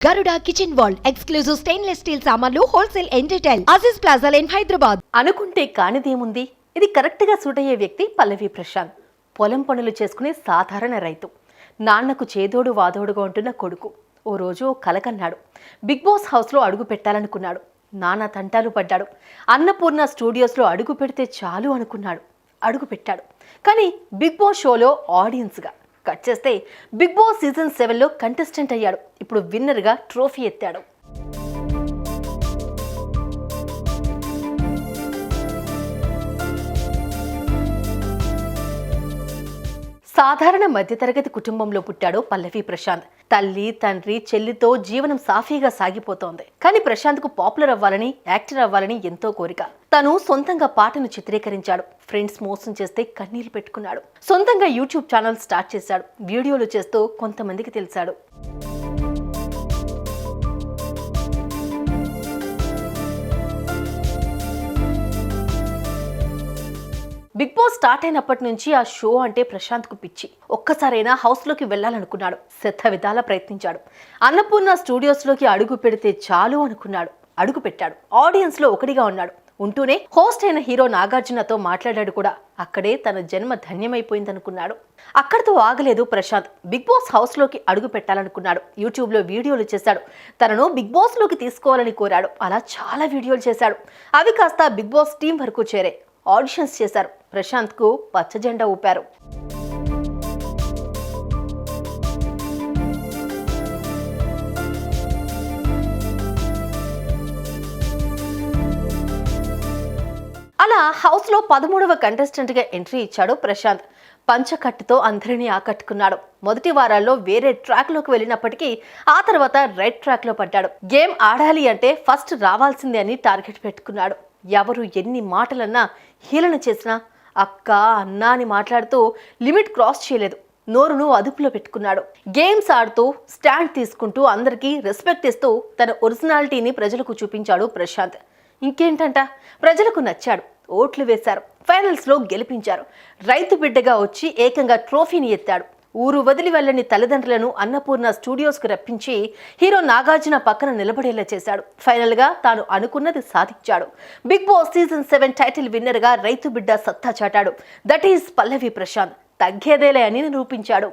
Garuda Kitchen World exclusive stainless steel సామాన్లు wholesale and retail Aziz plaza in Hyderabad. అనుకుంటే కానిదేముంది, ఇది correct గా సూట్ అయ్యే వ్యక్తి పల్లవి ప్రశాంత్. పొలం పనులు చేసుకునే సాధారణ రైతు. నాన్నకు చేదోడు వాదోడుగా ఉంటున్న కొడుకు. ఓ రోజు కలకన్నాడు. బిగ్ బాస్ హౌస్ లో అడుగు పెట్టాలనుకున్నాడు. నాన్న తంటాలు పడ్డాడు. అన్నపూర్ణ స్టూడియోస్ లో అడుగు పెడితే చాలు అనుకున్నాడు. అడుగు పెట్టాడు. కానీ బిగ్ బాస్ షోలో ఆడియన్స్ గా కట్ చేస్తే బిగ్ బాస్ సీజన్ 7లో కంటెస్టెంట్ అయ్యాడు. ఇప్పుడు విన్నర్ గా ట్రోఫీ ఎత్తాడు. సాధారణ మధ్యతరగతి కుటుంబంలో పుట్టాడు పల్లవి ప్రశాంత్. తల్లి తండ్రి చెల్లితో జీవనం సాఫీగా సాగిపోతోంది. కానీ ప్రశాంత్ కు పాపులర్ అవ్వాలని, యాక్టర్ అవ్వాలని ఎంతో కోరిక. తను సొంతంగా పాటను చిత్రీకరించాడు. ఫ్రెండ్స్ మోసం చేస్తే కన్నీళ్లు పెట్టుకున్నాడు. సొంతంగా యూట్యూబ్ ఛానల్ స్టార్ట్ చేశాడు. వీడియోలు చేస్తూ కొంతమందికి తెలిసాడు. బిగ్ బాస్ స్టార్ట్ అయినప్పటి నుంచి ఆ షో అంటే ప్రశాంత్ కు పిచ్చి. ఒక్కసారైనా హౌస్ లోకి వెళ్లాలనుకున్నాడు. శత విధాల ప్రయత్నించాడు. అన్నపూర్ణ స్టూడియోస్ లోకి అడుగు పెడితే చాలు అనుకున్నాడు. అడుగు పెట్టాడు. ఆడియన్స్ లో ఒకటిగా ఉన్నాడు. ఉంటూనే హోస్ట్ అయిన హీరో నాగార్జునతో మాట్లాడాడు కూడా. అక్కడే తన జన్మ ధన్యమైపోయిందనుకున్నాడు. అక్కడితో ఆగలేదు ప్రశాంత్. బిగ్ బాస్ హౌస్ లోకి అడుగు పెట్టాలనుకున్నాడు. యూట్యూబ్ లో వీడియోలు చేశాడు. తనను బిగ్ బాస్ లోకి తీసుకోవాలని కోరాడు. అలా చాలా వీడియోలు చేశాడు. అవి కాస్త బిగ్ బాస్ టీం వరకు చేరాయి. ఆడిషన్స్ చేశారు. ప్రశాంత్ కు పచ్చ జెండా ఊపారు. అలా హౌస్ లో 13వ కంటెస్టెంట్ గా ఎంట్రీ ఇచ్చాడు ప్రశాంత్. పంచకట్టుతో అందరినీ ఆకట్టుకున్నాడు. మొదటి వారాల్లో వేరే ట్రాక్ లోకి వెళ్ళినప్పటికీ ఆ తర్వాత రైట్ ట్రాక్ లో పడ్డాడు. గేమ్ ఆడాలి అంటే ఫస్ట్ రావాల్సిందే అని టార్గెట్ పెట్టుకున్నాడు. ఎవరు ఎన్ని మాటలన్నా, హీలన చేసినా అక్క అన్నా అని మాట్లాడుతూ లిమిట్ క్రాస్ చేయలేదు. నోరును అదుపులో పెట్టుకున్నాడు. గేమ్స్ ఆడుతూ, స్టాండ్ తీసుకుంటూ, అందరికీ రెస్పెక్ట్ ఇస్తూ తన ఒరిజినాలిటీని ప్రజలకు చూపించాడు ప్రశాంత్. ఇంకేంటంట, ప్రజలకు నచ్చాడు. ఓట్లు వేశారు. ఫైనల్స్ లో గెలిపించారు. రైతు బిడ్డగా వచ్చి ఏకంగా ట్రోఫీని ఎత్తాడు. ఊరు వదిలి వెళ్ళని తల్లిదండ్రులను అన్నపూర్ణ స్టూడియోస్ కు రప్పించి హీరో నాగార్జున పక్కన నిలబడేలా చేశాడు. ఫైనల్ గా తాను అనుకున్నది సాధించాడు. Bigg Boss season 7 title winner గా రైతు బిడ్డ సత్తా చాటాడు. That is Pallavi Prashanth. తగ్గేదేలే అని నిరూపించాడు.